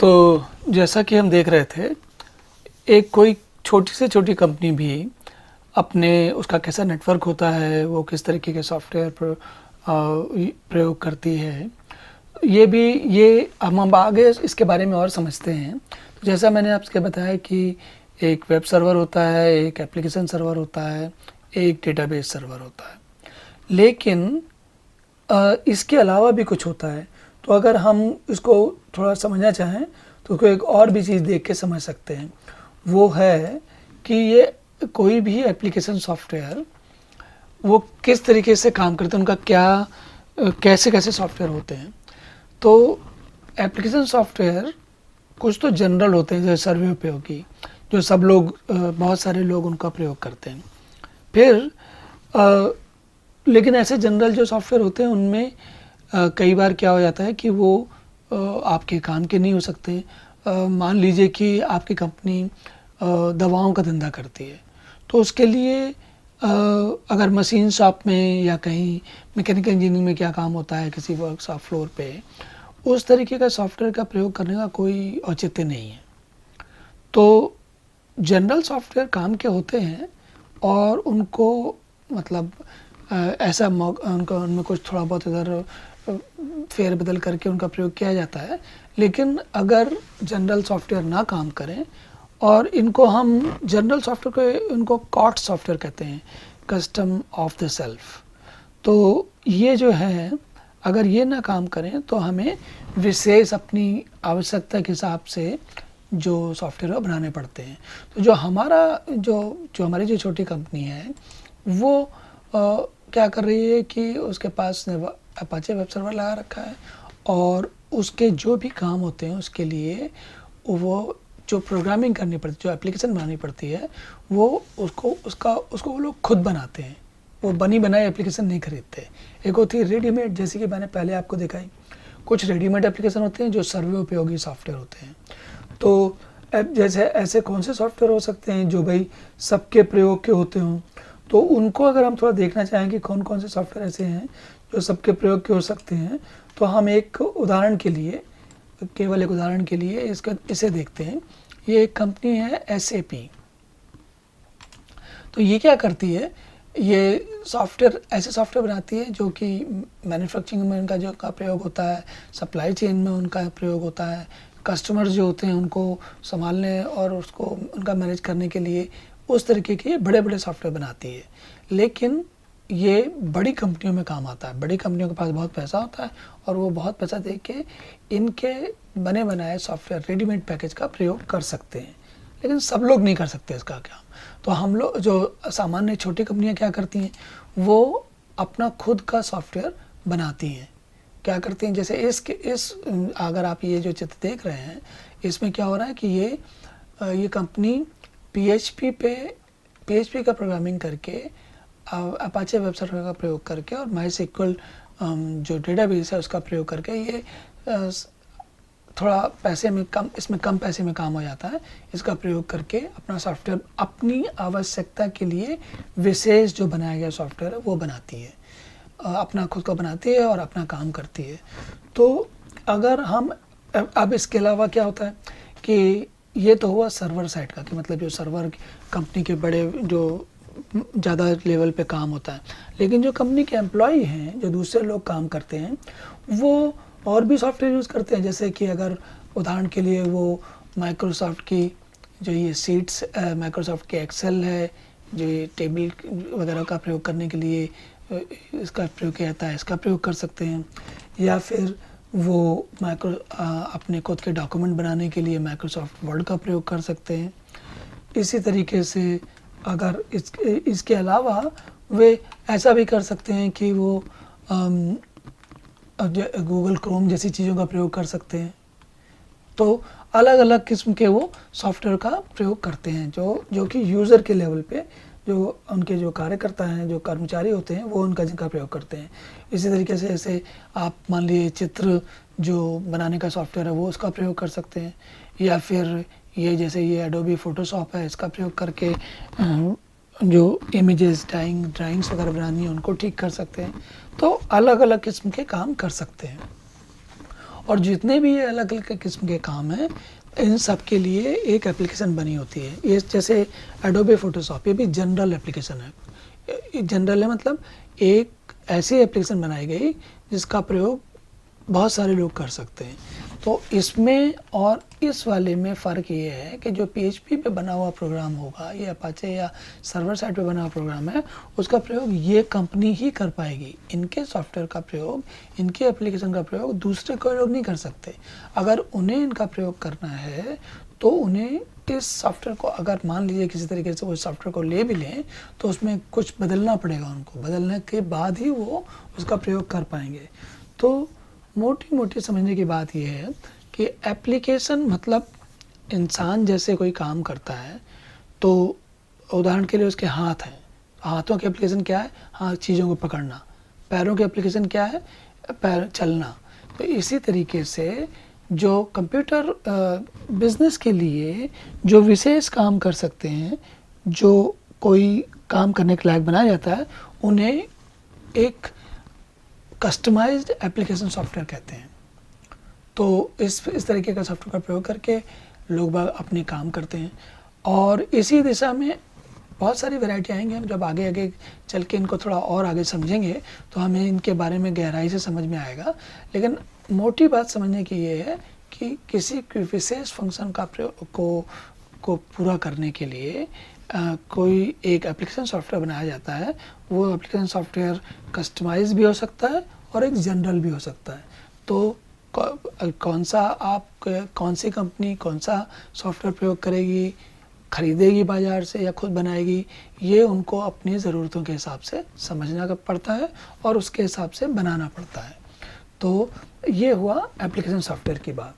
तो जैसा कि हम देख रहे थे, एक कोई छोटी से छोटी कंपनी भी अपने उसका कैसा नेटवर्क होता है, वो किस तरीके के सॉफ्टवेयर प्रयोग करती है, ये हम आगे इसके बारे में और समझते हैं। तो जैसा मैंने आपसे बताया कि एक वेब सर्वर होता है, एक एप्लीकेशन सर्वर होता है, एक डेटाबेस सर्वर होता है, लेकिन इसके अलावा भी कुछ होता है। तो अगर हम इसको थोड़ा समझना चाहें तो उसको एक और भी चीज़ देख के समझ सकते हैं। वो है कि ये कोई भी एप्लीकेशन सॉफ्टवेयर वो किस तरीके से काम करते हैं, उनका क्या कैसे कैसे सॉफ्टवेयर होते हैं। तो एप्लीकेशन सॉफ्टवेयर कुछ तो जनरल होते हैं, जैसे सर्वे उपयोगी, जो सब लोग बहुत सारे लोग उनका प्रयोग करते हैं। फिर लेकिन ऐसे जनरल जो सॉफ्टवेयर होते हैं उनमें कई बार क्या हो जाता है कि वो आपके काम के नहीं हो सकते। मान लीजिए कि आपकी कंपनी दवाओं का धंधा करती है, तो उसके लिए अगर मशीन शॉप में या कहीं मैकेनिकल इंजीनियरिंग में क्या काम होता है किसी वर्कशॉप फ्लोर पे, उस तरीके का सॉफ्टवेयर का प्रयोग करने का कोई औचित्य नहीं है। तो जनरल सॉफ्टवेयर काम के होते हैं और उनको मतलब ऐसा उनका उनमें कुछ थोड़ा बहुत इधर फेर बदल करके उनका प्रयोग किया जाता है। लेकिन अगर जनरल सॉफ्टवेयर ना काम करें, और इनको हम जनरल सॉफ्टवेयर को इनको कॉट सॉफ्टवेयर कहते हैं, कस्टम ऑफ द सेल्फ। तो ये जो है, अगर ये ना काम करें तो हमें विशेष अपनी आवश्यकता के हिसाब से जो सॉफ्टवेयर बनाने पड़ते हैं। तो जो हमारी जो छोटी कंपनी है वो क्या कर रही है कि उसके पास अपाचे वेब सर्वर लगा रखा है, और उसके जो भी काम होते हैं उसके लिए वो जो प्रोग्रामिंग करनी पड़ती है, जो एप्लीकेशन बनानी पड़ती है, वो उसको वो लोग खुद बनाते हैं। वो बनी बनाई एप्लीकेशन नहीं खरीदते। एक होती है रेडीमेड, जैसे कि मैंने पहले आपको दिखाई, कुछ रेडीमेड एप्लीकेशन होते हैं जो सर्वे उपयोगी सॉफ्टवेयर होते हैं। तो जैसे ऐसे कौन से सॉफ्टवेयर हो सकते हैं जो भाई सबके प्रयोग के होते हों। तो उनको अगर हम थोड़ा देखना चाहें कि कौन कौन से सॉफ्टवेयर ऐसे हैं जो सबके प्रयोग के हो सकते हैं, तो हम एक उदाहरण के लिए, केवल एक उदाहरण के लिए इसे देखते हैं। ये एक कंपनी है SAP। तो ये क्या करती है, ये ऐसे सॉफ्टवेयर बनाती है जो कि मैन्युफैक्चरिंग में उनका जो का प्रयोग होता है, सप्लाई चेन में उनका प्रयोग होता है, कस्टमर्स जो होते हैं उनको संभालने और उसको उनका मैनेज करने के लिए उस तरीके के बड़े बड़े सॉफ्टवेयर बनाती है। लेकिन ये बड़ी कंपनियों में काम आता है। बड़ी कंपनियों के पास बहुत पैसा होता है और वो बहुत पैसा दे के इनके बने बनाए सॉफ्टवेयर रेडीमेड पैकेज का प्रयोग कर सकते हैं, लेकिन सब लोग नहीं कर सकते इसका काम। तो हम लोग जो सामान्य छोटी कंपनियां क्या करती हैं, वो अपना खुद का सॉफ्टवेयर बनाती हैं। क्या करती हैं, जैसे अगर आप ये जो चित्र देख रहे हैं, इसमें क्या हो रहा है कि ये कंपनी PHP का प्रोग्रामिंग करके, अपाचे वेब सर्वर का प्रयोग करके और MySQL जो डेटाबेस है उसका प्रयोग करके, ये थोड़ा इसमें कम पैसे में काम हो जाता है। इसका प्रयोग करके अपना सॉफ्टवेयर अपनी आवश्यकता के लिए विशेष जो बनाया गया सॉफ्टवेयर है वो बनाती है, अपना खुद का बनाती है और अपना काम करती है। तो अगर हम अब इसके अलावा क्या होता है कि ये तो हुआ सर्वर साइड का, कि मतलब जो सर्वर कंपनी के बड़े जो ज़्यादा लेवल पे काम होता है। लेकिन जो कंपनी के एम्प्लॉय हैं, जो दूसरे लोग काम करते हैं, वो और भी सॉफ्टवेयर यूज़ करते हैं। जैसे कि अगर उदाहरण के लिए वो माइक्रोसॉफ्ट की जो ये सीट्स, माइक्रोसॉफ्ट के एक्सेल है, जो ये टेबल वगैरह का प्रयोग करने के लिए इसका प्रयोग किया जाता है, इसका प्रयोग कर सकते हैं। या फिर वो अपने खुद के डॉक्यूमेंट बनाने के लिए माइक्रोसॉफ्ट वर्ड का प्रयोग कर सकते हैं। इसी तरीके से अगर इसके अलावा वे ऐसा भी कर सकते हैं कि वो गूगल क्रोम जैसी चीज़ों का प्रयोग कर सकते हैं। तो अलग अलग किस्म के वो सॉफ्टवेयर का प्रयोग करते हैं, जो कि यूज़र के लेवल पे जो उनके जो कार्यकर्ता हैं, जो कर्मचारी होते हैं, वो जिनका प्रयोग करते हैं। इसी तरीके से ऐसे आप मान लीजिए चित्र जो बनाने का सॉफ्टवेयर है वो उसका प्रयोग कर सकते हैं, या फिर जैसे ये एडोबी फोटोशॉप है, इसका प्रयोग करके जो इमेजेस ड्राइंग्स वगैरह बनानी है उनको ठीक कर सकते हैं। तो अलग अलग किस्म के काम कर सकते हैं। और जितने भी ये अलग अलग किस्म के काम हैं, इन सब के लिए एक एप्लीकेशन बनी होती है। ये जैसे एडोबे फोटोशॉप, ये भी जनरल एप्लीकेशन है। जनरल है मतलब एक ऐसी एप्लीकेशन बनाई गई जिसका प्रयोग बहुत सारे लोग कर सकते हैं। तो इसमें और इस वाले में फ़र्क ये है कि जो PHP पे बना हुआ प्रोग्राम होगा, ये अपाचे या सर्वर साइड पे बना हुआ प्रोग्राम है, उसका प्रयोग ये कंपनी ही कर पाएगी। इनके सॉफ्टवेयर का प्रयोग, इनके एप्लीकेशन का प्रयोग दूसरे कोई लोग नहीं कर सकते। अगर उन्हें इनका प्रयोग करना है तो उन्हें इस सॉफ्टवेयर को, अगर मान लीजिए किसी तरीके से वो सॉफ्टवेयर को ले भी लें तो उसमें कुछ बदलना पड़ेगा उनको, बदलने के बाद ही वो उसका प्रयोग कर पाएंगे। तो मोटी मोटी समझने की बात यह है कि एप्लीकेशन मतलब इंसान जैसे कोई काम करता है, तो उदाहरण के लिए उसके हाथ हैं, हाथों के एप्लीकेशन क्या है? हाथ चीज़ों को पकड़ना। पैरों के एप्लीकेशन क्या है? पैर चलना। तो इसी तरीके से जो कंप्यूटर बिजनेस के लिए जो विशेष काम कर सकते हैं, जो कोई काम करने के लायक बनाया जाता है, उन्हें एक कस्टमाइज्ड एप्लीकेशन सॉफ्टवेयर कहते हैं। तो इस तरीके का सॉफ्टवेयर का प्रयोग करके लोग बाग अपने काम करते हैं। और इसी दिशा में बहुत सारी वैरायटी आएंगी। हम जब आगे आगे चल के इनको थोड़ा और आगे समझेंगे तो हमें इनके बारे में गहराई से समझ में आएगा। लेकिन मोटी बात समझने की ये है कि किसी विशेष फंक्शन का प्रयोग को पूरा करने के लिए कोई एक एप्लीकेशन सॉफ्टवेयर बनाया जाता है। वो एप्लीकेशन सॉफ्टवेयर कस्टमाइज भी हो सकता है और एक जनरल भी हो सकता है। तो कौन सी कंपनी कौन सा सॉफ्टवेयर प्रयोग करेगी, खरीदेगी बाज़ार से या खुद बनाएगी, ये उनको अपनी ज़रूरतों के हिसाब से समझना पड़ता है और उसके हिसाब से बनाना पड़ता है। तो ये हुआ एप्लीकेशन सॉफ्टवेयर की बात।